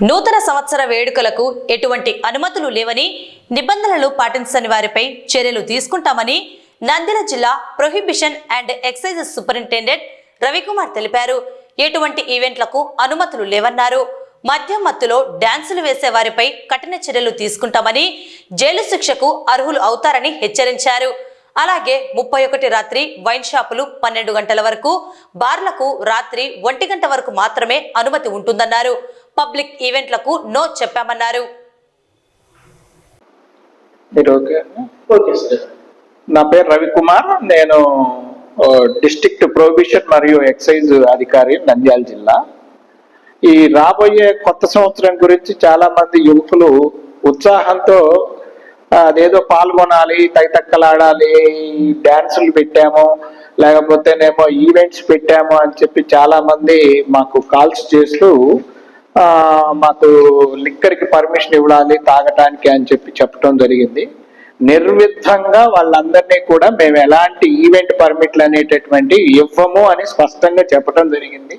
నూతన సంవత్సర వేడుకలకు ఎటువంటి అనుమతులు లేవని, నిబంధనలు పాటించని వారిపై చర్యలు తీసుకుంటామని నంద్యాల జిల్లా prohibition and excise superintendent Ravikumar తెలిపారు. ఎటువంటి ఈవెంట్లకు అనుమతులు లేవన్నారు. మద్యం మత్తులో డాన్సులు వేసే వారిపై కఠిన చర్యలు తీసుకుంటామని, జైలు శిక్షకు అర్హులు అవుతారని హెచ్చరించారు. అలాగే 31 రాత్రి వైన్ షాపులు 12 గంటల వరకు, బార్లకు రాత్రి 1 గంట వరకు మాత్రమే అనుమతి ఉంటుందన్నారు. పబ్లిక్ ఈవెంట్లకు నో చెప్పామన్నారు. నా పేరు రవికుమార్. నేను డిస్ట్రిక్ట్ ప్రొహిబిషన్ మరియు ఎక్సైజ్ అధికారి నంద్యాల జిల్లా. ఈ రాబోయే కొత్త సంవత్సరం గురించి చాలా మంది యువకులు ఉత్సాహంతో అదేదో పాల్గొనాలి, తైతక్కలాడాలి, డ్యాన్సులు పెట్టాము, లేకపోతేనేమో ఈవెంట్స్ పెట్టాము అని చెప్పి చాలా మంది మాకు కాల్స్ చేస్తూ మాకు లిక్కర్కి పర్మిషన్ ఇవ్వాలి తాగటానికి అని చెప్పి చెప్పడం జరిగింది. నిర్విధంగా వాళ్ళందరినీ కూడా మేము ఎలాంటి ఈవెంట్ పర్మిట్లు అనేటటువంటి ఇవ్వము అని స్పష్టంగా చెప్పడం జరిగింది.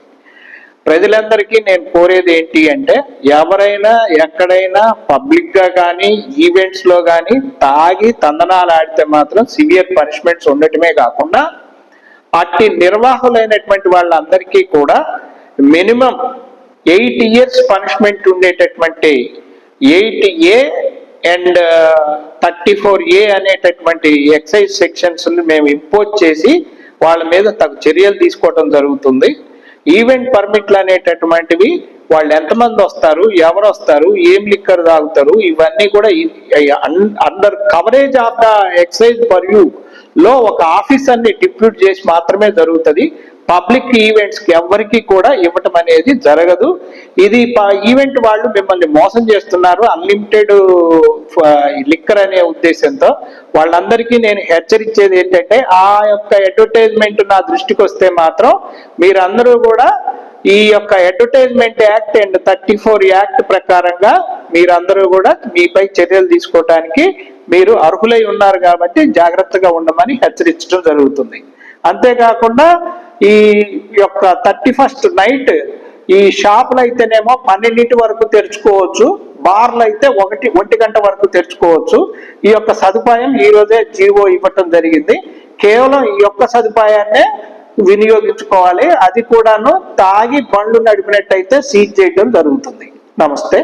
ప్రజలందరికీ నేను కోరేది ఏంటి అంటే, ఎవరైనా ఎక్కడైనా పబ్లిక్ గా కానీ ఈవెంట్స్ లో కానీ తాగి తందనాలు ఆడితే మాత్రం సివియర్ పనిష్మెంట్స్ ఉండటమే కాకుండా అట్టి నిర్వాహకులైనటువంటి వాళ్ళందరికీ కూడా మినిమం 8 years పనిష్మెంట్ ఉండేటటువంటి 8A అండ్ 34A అనేటటువంటి ఎక్సైజ్ సెక్షన్స్ మేము ఇంపోజ్ చేసి వాళ్ళ మీద తగు చర్యలు తీసుకోవడం జరుగుతుంది. ఈవెంట్ పర్మిట్లు అనేటటువంటివి వాళ్ళు ఎంతమంది వస్తారు, ఎవరు వస్తారు, ఏం లిక్కర్ తాగుతారు, ఇవన్నీ కూడా under coverage of the excise purview లో ఒక ఆఫీసర్ని డిప్యూట్ చేసి మాత్రమే జరుగుతుంది. పబ్లిక్ ఈవెంట్స్ కి ఎవరికి కూడా ఇవ్వటం అనేది జరగదు. ఇది ఈవెంట్ వాళ్ళు మిమ్మల్ని మోసం చేస్తున్నారు అన్లిమిటెడ్ లిక్కర్ అనే ఉద్దేశంతో. వాళ్ళందరికీ నేను హెచ్చరించేది ఏంటంటే, ఆ యొక్క అడ్వర్టైజ్మెంట్ నా దృష్టికి వస్తే మాత్రం మీరందరూ కూడా ఈ యొక్క అడ్వర్టైజ్మెంట్ యాక్ట్ అండ్ 34 యాక్ట్ ప్రకారంగా మీరందరూ కూడా మీపై చర్యలు తీసుకోవటానికి మీరు అర్హులై ఉన్నారు కాబట్టి జాగ్రత్తగా ఉండమని హెచ్చరించడం జరుగుతుంది. అంతేకాకుండా ఈ యొక్క 31st నైట్ ఈ షాపులు అయితేనేమో 12 వరకు తెరుచుకోవచ్చు, బార్లు అయితే 1 గంట వరకు తెరుచుకోవచ్చు. ఈ యొక్క సదుపాయం ఈ రోజే జీవో ఇవ్వటం జరిగింది. కేవలం ఈ యొక్క సదుపాయాన్నే వినియోగించుకోవాలి. అది కూడాను తాగి బండ్లు నడిపినట్టయితే సీజ్ చేయడం జరుగుతుంది. నమస్తే.